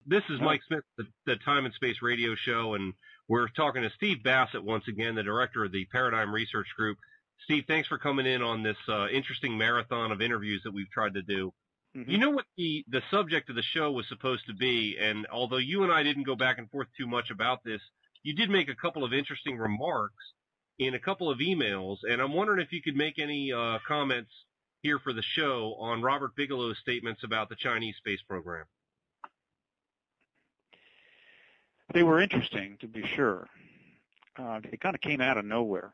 This is Mike Smith, the Time and Space Radio Show, and we're talking to Steve Bassett once again, the director of the Paradigm Research Group. Steve, thanks for coming in on this interesting marathon of interviews that we've tried to do. Mm-hmm. You know what the subject of the show was supposed to be, and although you and I didn't go back and forth too much about this, you did make a couple of interesting remarks in a couple of emails, and I'm wondering if you could make any comments here for the show on Robert Bigelow's statements about the Chinese space program. They were interesting, to be sure. They kind of came out of nowhere.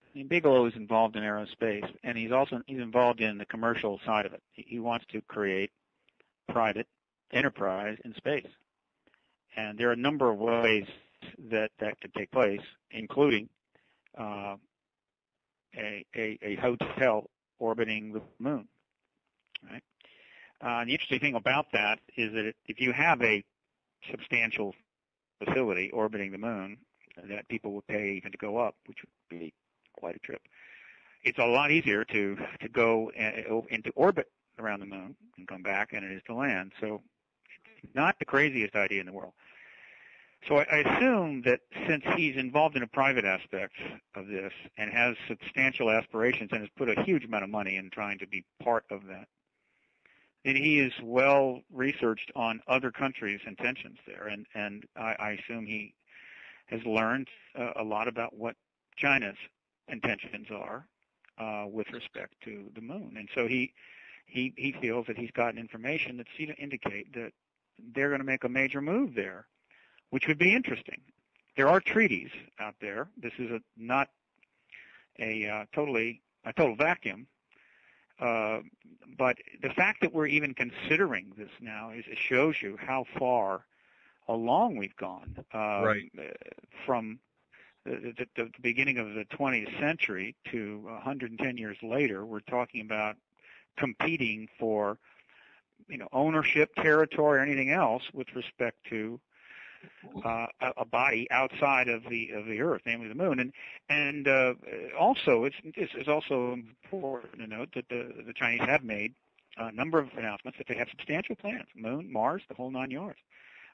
I mean, Bigelow is involved in aerospace, and he's involved in the commercial side of it. He wants to create private enterprise in space. And there are a number of ways that could take place, including a hotel orbiting the moon. Right? The interesting thing about that is that if you have a substantial facility orbiting the moon that people would pay even to go up, which would be quite a trip, it's a lot easier to go into orbit around the moon and come back than it is to land. So it's not the craziest idea in the world. So I assume that since he's involved in a private aspect of this and has substantial aspirations and has put a huge amount of money in trying to be part of that, then he is well researched on other countries' intentions there. And I assume he has learned a lot about what China's intentions are with respect to the moon. And so he feels that he's gotten information that seems to indicate that they're going to make a major move there, which would be interesting. There are treaties out there. This is not a total vacuum. But the fact that we're even considering this now it shows you how far along we've gone. Right. From the beginning of the 20th century to 110 years later, we're talking about competing for, ownership, territory, or anything else with respect to a body outside of the Earth, namely the moon, and also it's also important to note that the Chinese have made a number of announcements that they have substantial plans: Moon, Mars, the whole 9 yards.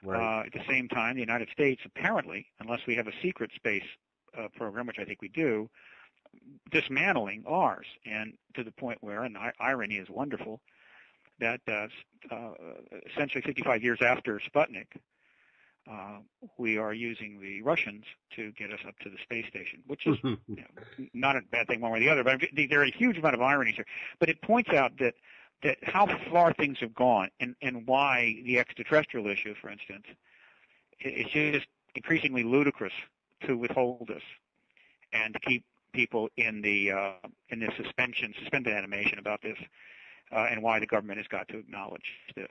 Right. At the same time, the United States apparently, unless we have a secret space program, which I think we do, dismantling ours, and to the point where, and irony is wonderful, that essentially 55 years after Sputnik, we are using the Russians to get us up to the space station, which is not a bad thing one way or the other, but there are a huge amount of ironies here. But it points out that how far things have gone and why the extraterrestrial issue, for instance, is just increasingly ludicrous to withhold this and to keep people in this suspended animation about this, and why the government has got to acknowledge this.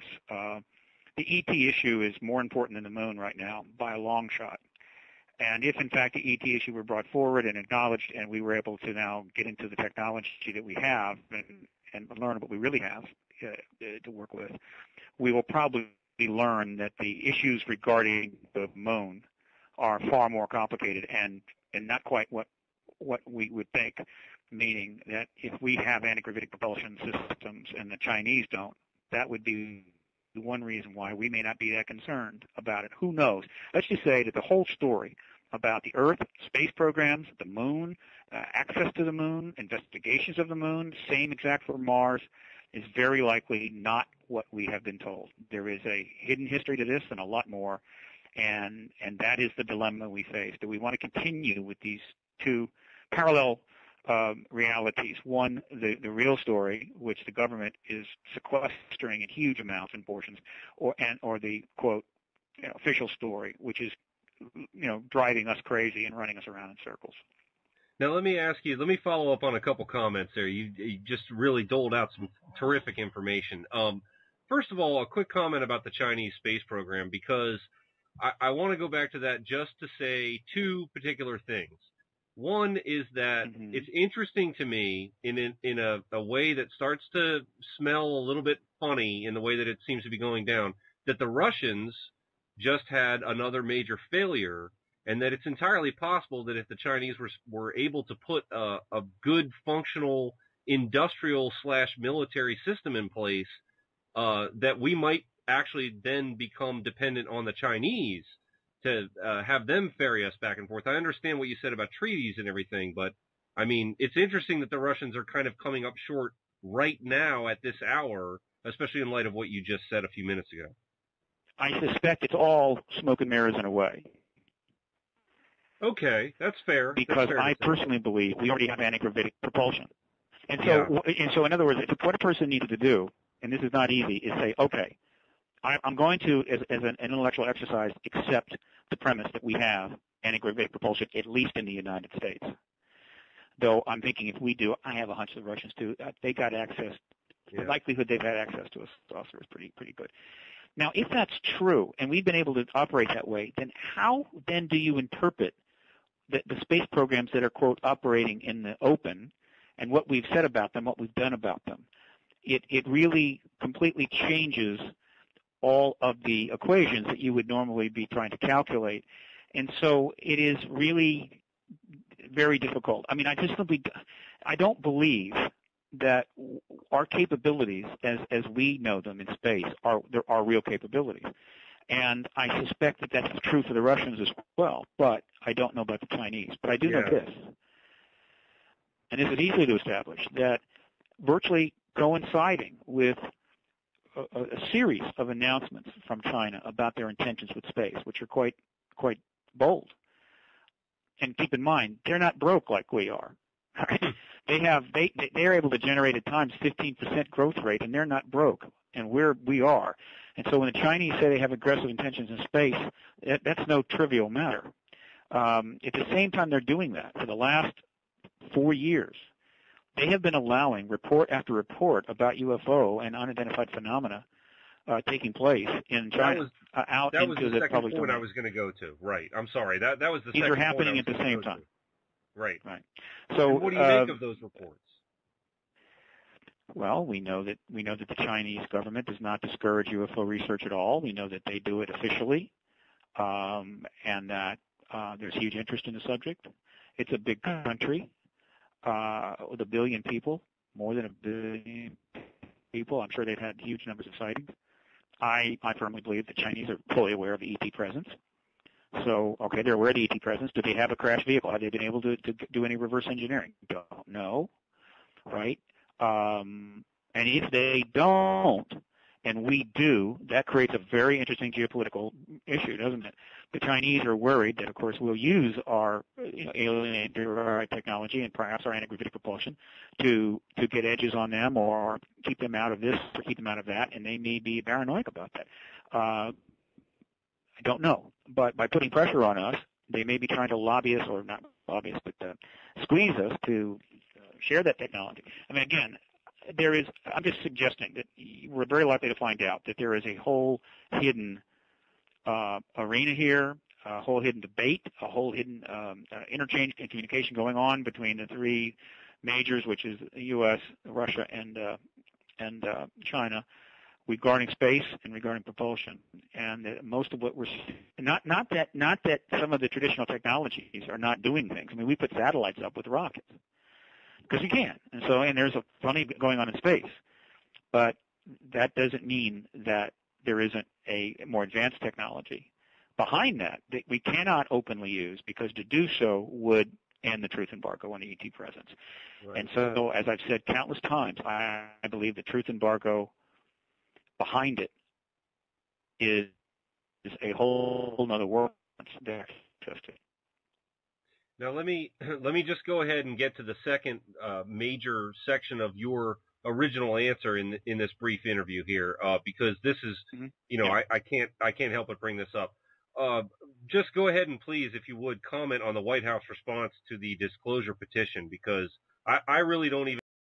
The ET issue is more important than the moon right now by a long shot. And if, in fact, the ET issue were brought forward and acknowledged and we were able to now get into the technology that we have and learn what we really have to work with, we will probably learn that the issues regarding the moon are far more complicated and not quite what we would think, meaning that if we have anti-gravitic propulsion systems and the Chinese don't, that would be the one reason why we may not be that concerned about it. Who knows? Let's just say that the whole story about the Earth, space programs, the moon, access to the moon, investigations of the moon, same exact for Mars, is very likely not what we have been told. There is a hidden history to this and a lot more, and that is the dilemma we face. Do we want to continue with these two parallel realities? One, the real story, which the government is sequestering in huge amounts and portions, or the quote official story, which is driving us crazy and running us around in circles. Now let me follow up on a couple comments there. You just really doled out some terrific information. First of all, a quick comment about the Chinese space program, because I want to go back to that just to say two particular things. One is that it's interesting to me in a way that starts to smell a little bit funny in the way that it seems to be going down, that the Russians just had another major failure, and that it's entirely possible that if the Chinese were able to put a good functional industrial/military system in place, that we might actually then become dependent on the Chinese to have them ferry us back and forth. I understand what you said about treaties and everything, but I mean, it's interesting that the Russians are kind of coming up short right now at this hour, especially in light of what you just said a few minutes ago. I suspect it's all smoke and mirrors in a way. Okay, that's fair. Because I personally believe we already have anti-gravitic propulsion. And so in other words, what a person needs to do, and this is not easy, is say, okay, I'm going to, as an intellectual exercise, accept the premise that we have anti-gravitic propulsion, at least in the United States. Though I'm thinking if we do, I have a hunch the Russians do. They got access. The likelihood they've had access to a saucer is pretty good. Now, if that's true, and we've been able to operate that way, then how then do you interpret the space programs that are, quote, operating in the open, and what we've said about them, what we've done about them? It really completely changes all of the equations that you would normally be trying to calculate. And so it is really very difficult. I mean, I don't believe that our capabilities as we know them in space are real capabilities. And I suspect that that's true for the Russians as well, but I don't know about the Chinese. But I do know this, and this is easy to establish, that virtually coinciding with a series of announcements from China about their intentions with space, which are quite bold. And keep in mind, they're not broke like we are. They're able to generate at times 15% growth rate, and they're not broke, and we are. And so when the Chinese say they have aggressive intentions in space, that's no trivial matter. At the same time they're doing that, for the last 4 years, they have been allowing report after report about UFO and unidentified phenomena taking place in China out into the public domain. That was the second point I was going to go to. Right. I'm sorry. That was the second point. These are happening at the same time. Right. Right. So and what do you make of those reports? Well, we know that the Chinese government does not discourage UFO research at all. We know that they do it officially, and that there's huge interest in the subject. It's a big country with 1 billion people, more than 1 billion people. I'm sure they've had huge numbers of sightings. I firmly believe the Chinese are fully aware of the ET presence. So, okay, they're aware of the ET presence. Do they have a crashed vehicle? Have they been able to do any reverse engineering? Don't know, right? And if they don't, and we do, that creates a very interesting geopolitical issue, doesn't it? The Chinese are worried that, of course, we'll use our alien-derived technology and perhaps our anti-gravitic propulsion to get edges on them or keep them out of this or keep them out of that, and they may be paranoid about that. I don't know. But by putting pressure on us, they may be trying to lobby us, or not lobby us, but squeeze us to share that technology. I mean, again, I'm just suggesting that we're very likely to find out that there is a whole hidden arena here, a whole hidden debate, a whole hidden interchange and communication going on between the three majors, which is the U.S., Russia, and China, regarding space and regarding propulsion. And most of what we're not that some of the traditional technologies are not doing things. I mean, we put satellites up with rockets because we can, and there's plenty going on in space, but that doesn't mean that there isn't a more advanced technology behind that we cannot openly use, because to do so would end the truth embargo on the ET presence. Right. And so, as I've said countless times, I believe the truth embargo behind it is a whole other world there. Now let me just go ahead and get to the second major section of your original answer in this brief interview here, because this is, I can't help but bring this up. Just go ahead and please, if you would, comment on the White House response to the disclosure petition, because I really don't even